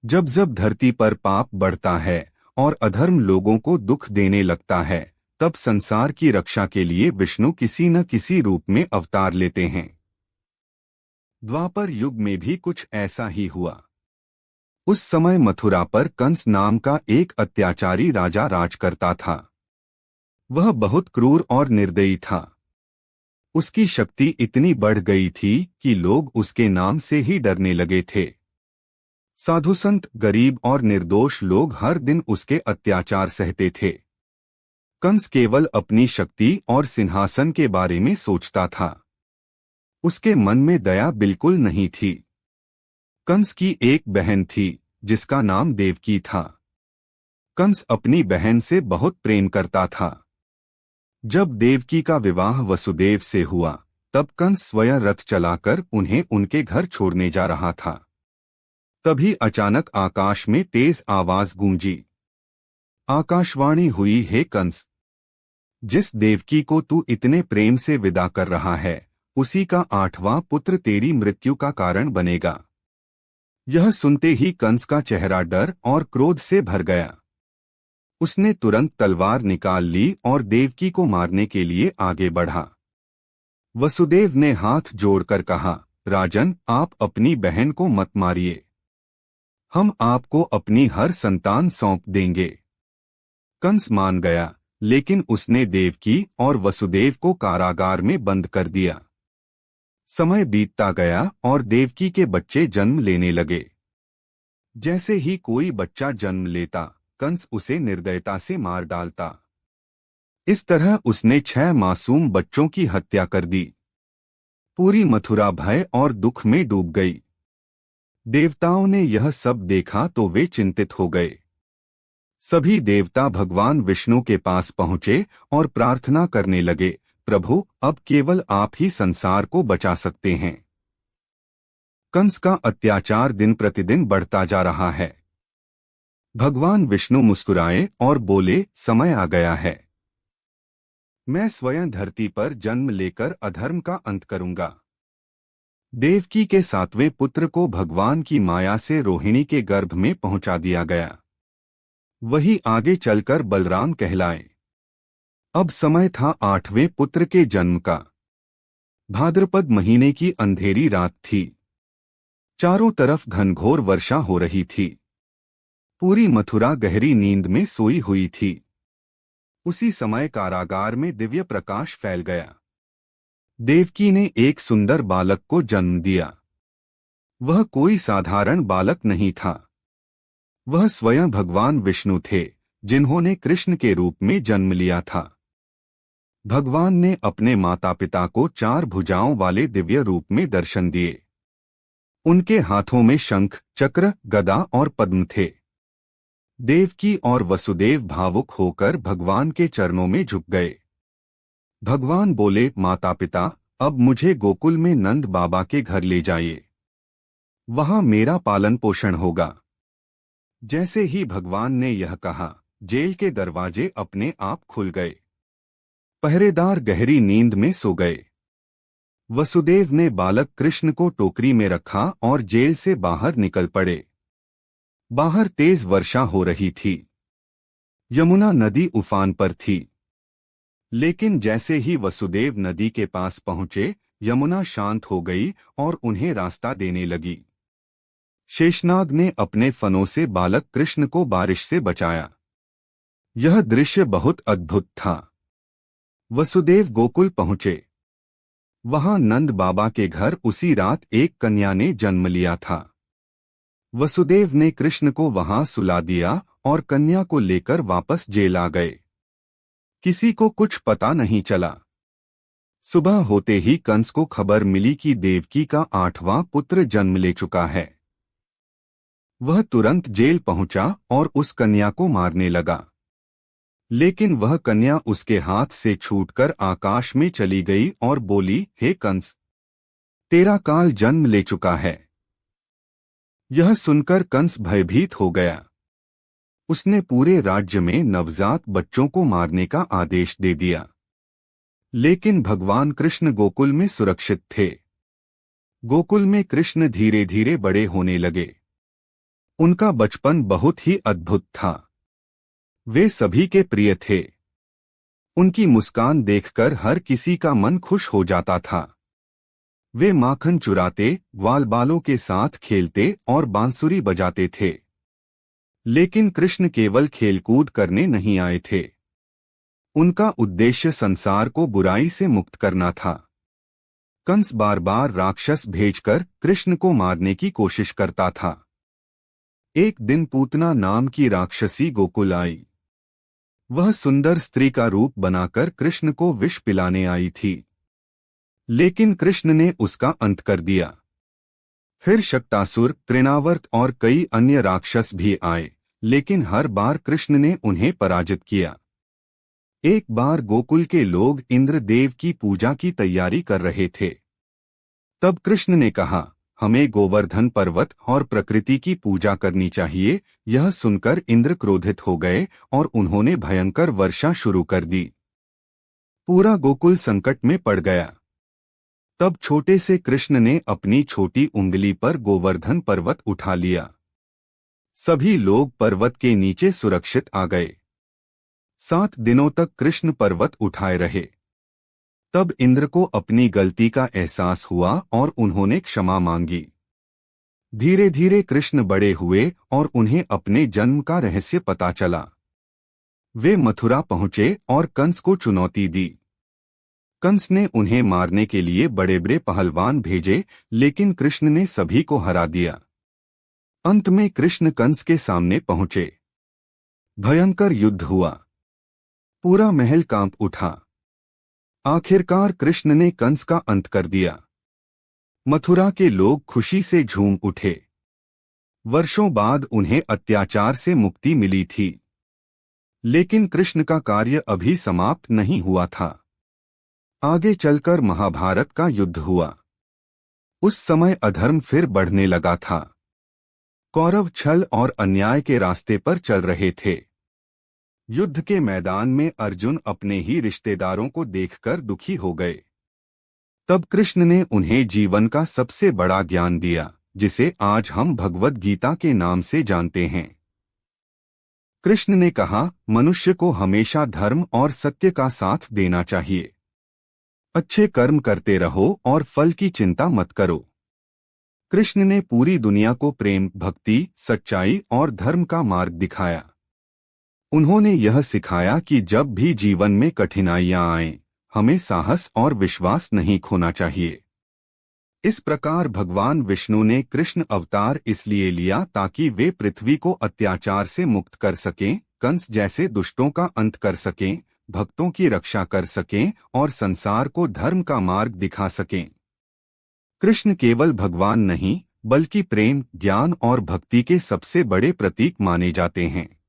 जब जब धरती पर पाप बढ़ता है और अधर्म लोगों को दुख देने लगता है, तब संसार की रक्षा के लिए विष्णु किसी न किसी रूप में अवतार लेते हैं। द्वापर युग में भी कुछ ऐसा ही हुआ। उस समय मथुरा पर कंस नाम का एक अत्याचारी राजा राज करता था। वह बहुत क्रूर और निर्दयी था। उसकी शक्ति इतनी बढ़ गई थी कि लोग उसके नाम से ही डरने लगे थे। साधु संत, गरीब और निर्दोष लोग हर दिन उसके अत्याचार सहते थे। कंस केवल अपनी शक्ति और सिंहासन के बारे में सोचता था। उसके मन में दया बिल्कुल नहीं थी। कंस की एक बहन थी जिसका नाम देवकी था। कंस अपनी बहन से बहुत प्रेम करता था। जब देवकी का विवाह वसुदेव से हुआ, तब कंस स्वयं रथ चलाकर उन्हें उनके घर छोड़ने जा रहा था। तभी अचानक आकाश में तेज आवाज गूंजी। आकाशवाणी हुई, हे कंस, जिस देवकी को तू इतने प्रेम से विदा कर रहा है, उसी का 8वां पुत्र तेरी मृत्यु का कारण बनेगा। यह सुनते ही कंस का चेहरा डर और क्रोध से भर गया। उसने तुरंत तलवार निकाल ली और देवकी को मारने के लिए आगे बढ़ा। वसुदेव ने हाथ जोड़कर कहा, राजन, आप अपनी बहन को मत मारिए। हम आपको अपनी हर संतान सौंप देंगे। कंस मान गया, लेकिन उसने देवकी और वसुदेव को कारागार में बंद कर दिया। समय बीतता गया और देवकी के बच्चे जन्म लेने लगे। जैसे ही कोई बच्चा जन्म लेता, कंस उसे निर्दयता से मार डालता। इस तरह उसने 6 मासूम बच्चों की हत्या कर दी। पूरी मथुरा भय और दुख में डूब गई। देवताओं ने यह सब देखा तो वे चिंतित हो गए। सभी देवता भगवान विष्णु के पास पहुंचे और प्रार्थना करने लगे, प्रभु, अब केवल आप ही संसार को बचा सकते हैं। कंस का अत्याचार दिन प्रतिदिन बढ़ता जा रहा है। भगवान विष्णु मुस्कुराए और बोले, समय आ गया है। मैं स्वयं धरती पर जन्म लेकर अधर्म का अंत करूंगा। देवकी के 7वें पुत्र को भगवान की माया से रोहिणी के गर्भ में पहुंचा दिया गया। वही आगे चलकर बलराम कहलाए। अब समय था 8वें पुत्र के जन्म का। भाद्रपद महीने की अंधेरी रात थी। चारों तरफ घनघोर वर्षा हो रही थी। पूरी मथुरा गहरी नींद में सोई हुई थी। उसी समय कारागार में दिव्य प्रकाश फैल गया। देवकी ने एक सुंदर बालक को जन्म दिया। वह कोई साधारण बालक नहीं था। वह स्वयं भगवान विष्णु थे, जिन्होंने कृष्ण के रूप में जन्म लिया था। भगवान ने अपने माता पिता को 4 भुजाओं वाले दिव्य रूप में दर्शन दिए। उनके हाथों में शंख, चक्र, गदा और पद्म थे। देवकी और वसुदेव भावुक होकर भगवान के चरणों में झुक गए। भगवान बोले, माता पिता, अब मुझे गोकुल में नंद बाबा के घर ले जाइए। वहां मेरा पालन पोषण होगा। जैसे ही भगवान ने यह कहा, जेल के दरवाजे अपने आप खुल गए। पहरेदार गहरी नींद में सो गए। वसुदेव ने बालक कृष्ण को टोकरी में रखा और जेल से बाहर निकल पड़े। बाहर तेज वर्षा हो रही थी। यमुना नदी उफान पर थी। लेकिन जैसे ही वसुदेव नदी के पास पहुंचे, यमुना शांत हो गई और उन्हें रास्ता देने लगी। शेषनाग ने अपने फनों से बालक कृष्ण को बारिश से बचाया। यह दृश्य बहुत अद्भुत था। वसुदेव गोकुल पहुंचे। वहां नंद बाबा के घर उसी रात एक कन्या ने जन्म लिया था। वसुदेव ने कृष्ण को वहां सुला दिया और कन्या को लेकर वापस जेल आ गए। किसी को कुछ पता नहीं चला। सुबह होते ही कंस को खबर मिली कि देवकी का 8वां पुत्र जन्म ले चुका है। वह तुरंत जेल पहुंचा और उस कन्या को मारने लगा। लेकिन वह कन्या उसके हाथ से छूटकर आकाश में चली गई और बोली, हे कंस, तेरा काल जन्म ले चुका है। यह सुनकर कंस भयभीत हो गया। उसने पूरे राज्य में नवजात बच्चों को मारने का आदेश दे दिया। लेकिन भगवान कृष्ण गोकुल में सुरक्षित थे। गोकुल में कृष्ण धीरे धीरे बड़े होने लगे। उनका बचपन बहुत ही अद्भुत था। वे सभी के प्रिय थे। उनकी मुस्कान देखकर हर किसी का मन खुश हो जाता था। वे माखन चुराते, ग्वाल बालों के साथ खेलते और बांसुरी बजाते थे। लेकिन कृष्ण केवल खेलकूद करने नहीं आए थे। उनका उद्देश्य संसार को बुराई से मुक्त करना था। कंस बार बार राक्षस भेजकर कृष्ण को मारने की कोशिश करता था। एक दिन पूतना नाम की राक्षसी गोकुल आई। वह सुंदर स्त्री का रूप बनाकर कृष्ण को विष पिलाने आई थी। लेकिन कृष्ण ने उसका अंत कर दिया। फिर शक्तासुर, तृणावर्त और कई अन्य राक्षस भी आए, लेकिन हर बार कृष्ण ने उन्हें पराजित किया। एक बार गोकुल के लोग इंद्रदेव की पूजा की तैयारी कर रहे थे। तब कृष्ण ने कहा, हमें गोवर्धन पर्वत और प्रकृति की पूजा करनी चाहिए। यह सुनकर इंद्र क्रोधित हो गए और उन्होंने भयंकर वर्षा शुरू कर दी। पूरा गोकुल संकट में पड़ गया। तब छोटे से कृष्ण ने अपनी छोटी उंगली पर गोवर्धन पर्वत उठा लिया। सभी लोग पर्वत के नीचे सुरक्षित आ गए। 7 दिनों तक कृष्ण पर्वत उठाए रहे। तब इंद्र को अपनी गलती का एहसास हुआ और उन्होंने क्षमा मांगी। धीरे धीरे कृष्ण बड़े हुए और उन्हें अपने जन्म का रहस्य पता चला। वे मथुरा पहुंचे और कंस को चुनौती दी। कंस ने उन्हें मारने के लिए बड़े बड़े पहलवान भेजे, लेकिन कृष्ण ने सभी को हरा दिया। अंत में कृष्ण कंस के सामने पहुंचे। भयंकर युद्ध हुआ। पूरा महल कांप उठा। आखिरकार कृष्ण ने कंस का अंत कर दिया। मथुरा के लोग खुशी से झूम उठे। वर्षों बाद उन्हें अत्याचार से मुक्ति मिली थी। लेकिन कृष्ण का कार्य अभी समाप्त नहीं हुआ था। आगे चलकर महाभारत का युद्ध हुआ। उस समय अधर्म फिर बढ़ने लगा था। कौरव छल और अन्याय के रास्ते पर चल रहे थे। युद्ध के मैदान में अर्जुन अपने ही रिश्तेदारों को देखकर दुखी हो गए। तब कृष्ण ने उन्हें जीवन का सबसे बड़ा ज्ञान दिया, जिसे आज हम भगवद गीता के नाम से जानते हैं। कृष्ण ने कहा, मनुष्य को हमेशा धर्म और सत्य का साथ देना चाहिए। अच्छे कर्म करते रहो और फल की चिंता मत करो। कृष्ण ने पूरी दुनिया को प्रेम, भक्ति, सच्चाई और धर्म का मार्ग दिखाया। उन्होंने यह सिखाया कि जब भी जीवन में कठिनाइयां आएं, हमें साहस और विश्वास नहीं खोना चाहिए। इस प्रकार भगवान विष्णु ने कृष्ण अवतार इसलिए लिया ताकि वे पृथ्वी को अत्याचार से मुक्त कर सकें, कंस जैसे दुष्टों का अंत कर सकें, भक्तों की रक्षा कर सकें और संसार को धर्म का मार्ग दिखा सकें। कृष्ण केवल भगवान नहीं, बल्कि प्रेम, ज्ञान और भक्ति के सबसे बड़े प्रतीक माने जाते हैं।